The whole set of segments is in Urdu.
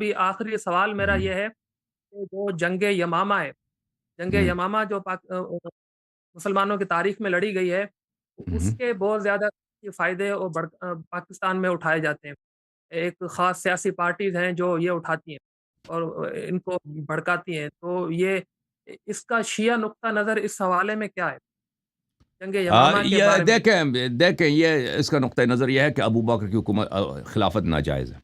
ابھی آخری سوال میرا ہوں یہ ہے کہ جو جنگ یمامہ ہے، جنگ ہوں یمامہ جو مسلمانوں کی تاریخ میں لڑی گئی ہے، اس ہوں کے بہت زیادہ فائدے اور پاکستان میں اٹھائے جاتے ہیں۔ ایک خاص سیاسی پارٹیز ہیں جو یہ اٹھاتی ہیں اور ان کو بھڑکاتی ہیں، تو یہ اس کا شیعہ نقطہ نظر اس حوالے میں کیا ہے؟ جنگ یمامہ کے یہ بارے میں دیکھیں یہ اس کا نقطۂ نظر یہ ہے کہ ابو بکر کی حکومت خلافت ناجائز ہے.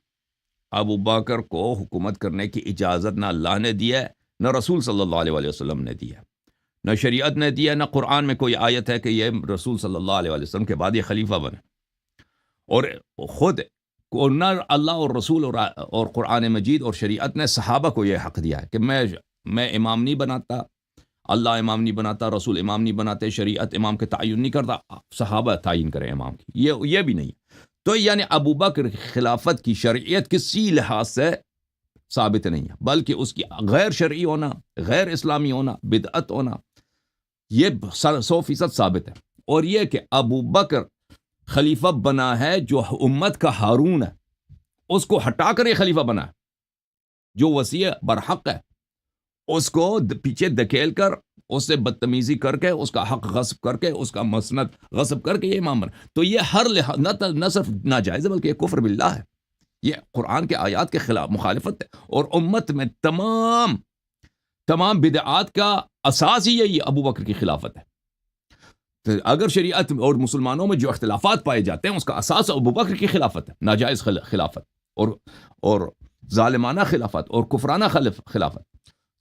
ابو بکر کو حکومت کرنے کی اجازت نہ اللہ نے دی ہے، نہ رسول صلی اللہ علیہ وآلہ وسلم نے دی ہے، نہ شریعت نے دی ہے، نہ قرآن میں کوئی آیت ہے کہ یہ رسول صلی اللہ علیہ وآلہ وسلم کے بعد یہ خلیفہ بنے. اور خود نہ اللہ اور رسول اور قرآن مجید اور شریعت نے صحابہ کو یہ حق دیا ہے کہ میں امام نہیں بناتا، اللہ امام نہیں بناتا، رسول امام نہیں بناتے، شریعت امام کے تعین نہیں کرتا، صحابہ تعین کریں امام کی. یہ بھی نہیں. تو یعنی ابو بکر کی خلافت کی شرعیت کسی لحاظ سے ثابت نہیں ہے، بلکہ اس کی غیر شرعی ہونا، غیر اسلامی ہونا، بدعت ہونا، یہ 100% ثابت ہے. اور یہ کہ ابو بکر خلیفہ بنا ہے جو امت کا ہارون ہے، اس کو ہٹا کر یہ خلیفہ بنا ہے، جو وسیع برحق ہے اس کو پیچھے دھکیل کر، اس سے بدتمیزی کر کے، اس کا حق غصب کر کے، اس کا مسند غصب کر کے یہ امام بنا. تو یہ ہر لحاظ نہ صرف ناجائز ہے بلکہ یہ کفر باللہ ہے، یہ قرآن کے آیات کے خلاف مخالفت ہے. اور امت میں تمام بدعات کا اساس ہی یہی ابو بکر کی خلافت ہے. تو اگر شریعت اور مسلمانوں میں جو اختلافات پائے جاتے ہیں اس کا اساس ابو بکر کی خلافت ہے، ناجائز خلافت اور ظالمانہ خلافت اور کفرانہ خلافت.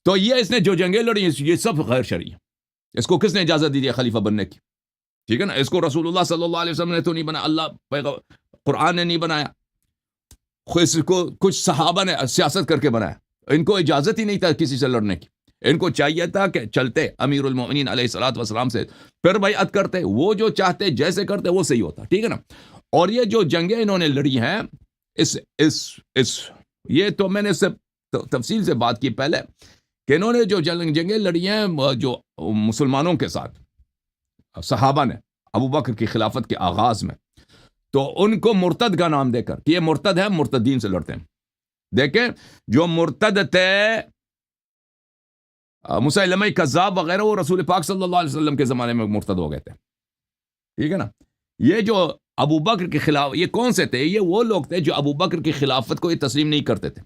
تو یہ اس نے جو جنگیں لڑی یہ سب غیر شرعی ہیں. اس کو کس نے اجازت دی ہے خلیفہ بننے کی؟ ٹھیک ہے نا. اس کو رسول اللہ صلی اللہ علیہ وسلم نے تو نہیں بنایا، اللہ قرآن نے نہیں بنایا، اس کو کچھ صحابہ نے سیاست کر کے بنایا. ان کو اجازت ہی نہیں تھا کسی سے لڑنے کی. ان کو چاہیے تھا کہ چلتے امیر المؤمنین علیہ الصلوۃ والسلام سے پھر بیعت کرتے، وہ جو چاہتے جیسے کرتے وہ صحیح ہوتا. ٹھیک ہے نا. اور یہ جو جنگیں انہوں نے لڑی ہیں یہ تو میں نے اس سے تفصیل سے بات کی پہلے کہ انہوں نے جو جنگیں لڑی ہیں جو مسلمانوں کے ساتھ صحابہ نے ابو بکر کی خلافت کے آغاز میں، تو ان کو مرتد کا نام دے کر کہ یہ مرتد ہے، مرتدین سے لڑتے ہیں. دیکھیں جو مرتد تھے مسیلمہ کذاب وغیرہ، وہ رسول پاک صلی اللہ علیہ وسلم کے زمانے میں مرتد ہو گئے تھے. ٹھیک ہے نا. یہ جو ابو بکر کے خلاف یہ کون سے تھے؟ یہ وہ لوگ تھے جو ابو بکر کی خلافت کو یہ تسلیم نہیں کرتے تھے.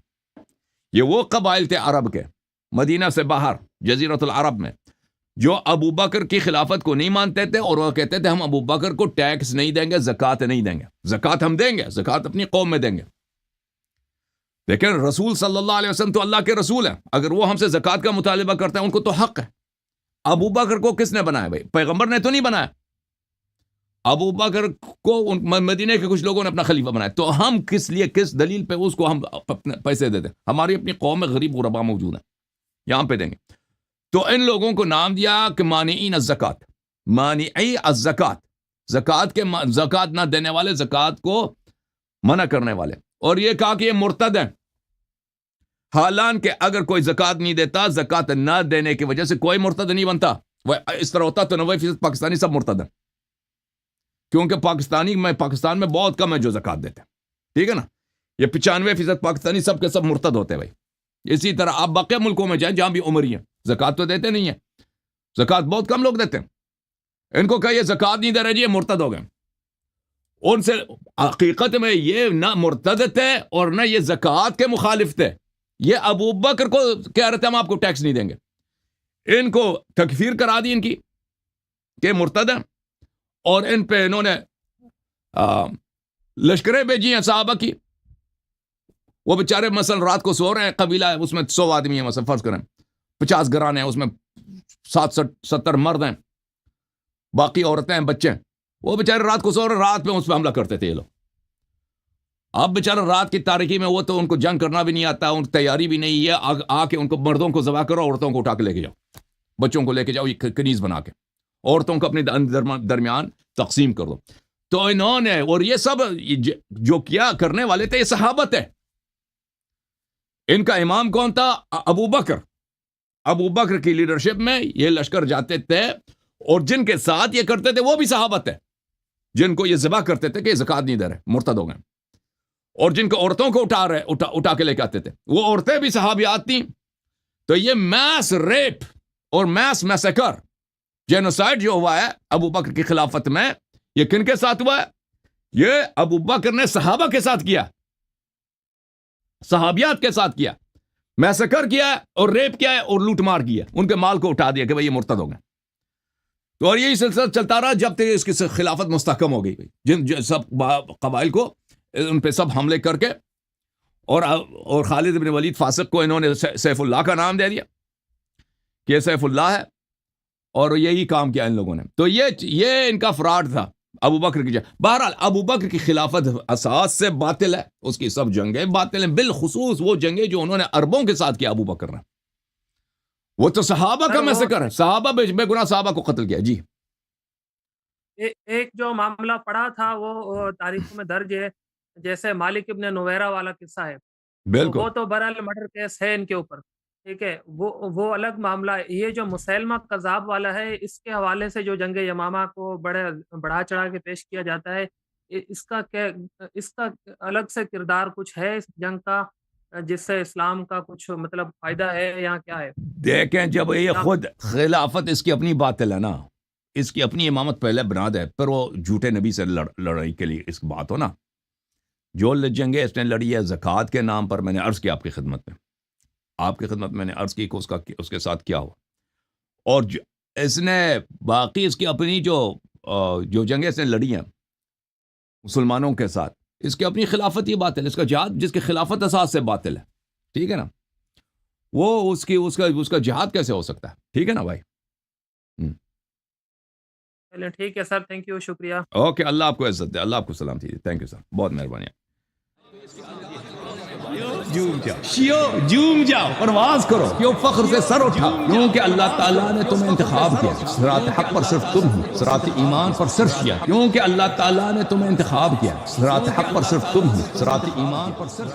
یہ وہ قبائل تھے عرب کے، مدینہ سے باہر جزیرۃ العرب میں، جو ابو بکر کی خلافت کو نہیں مانتے تھے اور وہ کہتے تھے ہم ابو بکر کو ٹیکس نہیں دیں گے، زکوٰۃ نہیں دیں گے. زکوٰۃ ہم دیں گے، زکوٰۃ اپنی قوم میں دیں گے. لیکن رسول صلی اللہ علیہ وسلم تو اللہ کے رسول ہیں، اگر وہ ہم سے زکوٰۃ کا مطالبہ کرتے ہیں ان کو تو حق ہے. ابو بکر کو کس نے بنایا بھائی؟ پیغمبر نے تو نہیں بنایا. ابو بکر کو مدینے کے کچھ لوگوں نے اپنا خلیفہ بنایا. تو ہم کس دلیل پہ اس کو ہم پیسے دے دیں؟ ہماری اپنی قوم میں غریب غربا موجود ہیں، یہاں پہ دیں گے. تو ان لوگوں کو نام دیا کہ مانعین الزکوٰۃ، مانعی الزکوٰۃ، زکوٰۃ نہ دینے والے، زکوٰۃ کو منع کرنے والے. اور یہ کہا کہ یہ مرتد ہیں، حالانکہ اگر کوئی زکوٰۃ نہیں دیتا، زکوٰۃ نہ دینے کی وجہ سے کوئی مرتد نہیں بنتا. وہ اس طرح ہوتا تو 90% پاکستانی سب مرتد ہیں، کیونکہ پاکستان میں بہت کم ہے جو زکوٰۃ دیتے ہیں. ٹھیک ہے نا. یہ 95% پاکستانی سب کے سب مرتد ہوتے ہیں بھائی. اسی طرح آپ باقی ملکوں میں جائیں جہاں بھی عمری ہیں، زکوٰۃ تو دیتے نہیں ہیں، زکوٰۃ بہت کم لوگ دیتے ہیں. ان کو کہا یہ زکوٰۃ نہیں دے رہے جی، یہ مرتد ہو گئے. ان سے حقیقت میں یہ نہ مرتد تھے اور نہ یہ زکوٰۃ کے مخالف تھے. یہ ابو بکر کو کہہ رہے تھے ہم آپ کو ٹیکس نہیں دیں گے. ان کو تکفیر کرا دی ان کی کہ مرتد ہیں، اور ان پہ انہوں نے لشکریں بھیجی ہیں صحابہ کی. وہ بیچارے مثلا رات کو سو رہے ہیں، قبیلہ ہے اس میں 100 آدمی ہیں، مثلا فرض کریں 50 گھرانے ہیں، اس میں 60-70 مرد ہیں، باقی عورتیں ہیں، بچے ہیں. وہ بیچارے رات کو سو رہے ہیں، رات میں اس پہ حملہ کرتے تھے یہ لوگ. اب بیچارے رات کی تاریکی میں وہ تو ان کو جنگ کرنا بھی نہیں آتا، ان کی تیاری بھی نہیں ہے. آ کے ان کو مردوں کو ذبح کرو، عورتوں کو اٹھا کے لے کے جاؤ، بچوں کو لے کے جاؤ، یہ کنیز بنا کے عورتوں کو اپنے درمیان تقسیم کر دو. تو انہوں نے، اور یہ سب جو کیا کرنے والے تھے یہ صحابت ہے. ان کا امام کون تھا؟ ابو بکر. ابو بکر کی لیڈرشپ میں یہ لشکر جاتے تھے، اور جن کے ساتھ یہ کرتے تھے وہ بھی صحابت ہے، جن کو یہ ذبح کرتے تھے کہ یہ زکوٰۃ نہیں دے رہے، مرتد ہو گئے. اور جن کو عورتوں کو اٹھا کے لے کے آتے تھے وہ عورتیں بھی صحابیات تھیں. تو یہ میس ریپ اور میس میسیکر جینوسائیڈ جو ہوا ہے ابو بکر کی خلافت میں, یہ کن کے ساتھ ہوا ہے؟ یہ ابو بکر نے صحابہ کے ساتھ کیا, صحابیات کے ساتھ کیا, میسیکر کیا ہے اور ریپ کیا ہے اور لوٹ مار کیا, ان کے مال کو اٹھا دیا کہ بھئی یہ مرتد ہو گئے. تو اور یہی سلسلہ چلتا رہا جب تک اس کی خلافت مستحکم ہو گئی. جن سب قبائل کو ان پہ سب حملے کر کے اور خالد بن ولید فاسق کو انہوں نے سیف اللہ کا نام دے دیا کہ یہ سیف اللہ ہے, اور یہی کام کیا ان لوگوں نے. تو یہ ان کا فراڈ تھا ابو بکر کی. بہرحال ابو بکر کی خلافت اساس سے باطل ہے, اس کی سب جنگیں باطل ہیں, بالخصوص وہ جنگیں جو انہوں نے عربوں کے ساتھ کیا ابو بکر نے. وہ تو صحابہ کا مسکر ہے, صحابہ بے گناہ صحابہ کو قتل کیا. جی ایک جو معاملہ پڑا تھا وہ تاریخ میں درج ہے, جیسے مالک ابن نویرہ والا قصہ ہے, بالکل وہ تو برحال مرڈر کیس ہے ان کے اوپر, ٹھیک ہے, وہ الگ معاملہ ہے. یہ جو مسیلمہ کذاب والا ہے, اس کے حوالے سے جو جنگ یمامہ کو بڑھا چڑھا کے پیش کیا جاتا ہے, اس کا الگ سے کردار کچھ ہے اس جنگ کا, جس سے اسلام کا کچھ مطلب فائدہ ہے یا کیا ہے؟ دیکھیں جب یہ خود خلافت اس کی اپنی باطل ہے نا, اس کی اپنی امامت پہلے بنا دے, پھر وہ جھوٹے نبی سے لڑائی کے لیے اس بات ہو نا, جو جنگیں اس نے لڑی ہے زکوٰۃ کے نام پر. میں نے عرض کیا آپ کی خدمت میں نے عرض کی کہ اس کے ساتھ کیا ہوا, اور اس نے باقی اس کی اپنی جو جنگیں اس نے لڑی ہیں مسلمانوں کے ساتھ, اس کی اپنی خلافت ہی باطل ہے. اس کا جہاد جس کی خلافت اساس سے باطل ہے, ٹھیک ہے نا, وہ اس کا جہاد کیسے ہو سکتا ہے؟ ٹھیک ہے نا بھائی. چلیں ٹھیک ہے سر, تھینک یو, شکریہ. اوکے, اللہ آپ کو عزت دے, اللہ آپ کو سلام دیجیے. تھینک یو سر, بہت مہربانی. جھوم جاؤ, پرواز کرو, کیوں فخر سے سر اٹھا, کیونکہ اللہ تعالیٰ نے تمہیں انتخاب کیا. صراط حق پر صرف تم ہو, صراط ایمان پر صرف کیا, کیونکہ اللہ تعالیٰ نے تمہیں انتخاب کیا. صراط حق پر صرف تم ہو, صراط ایمان پر صرف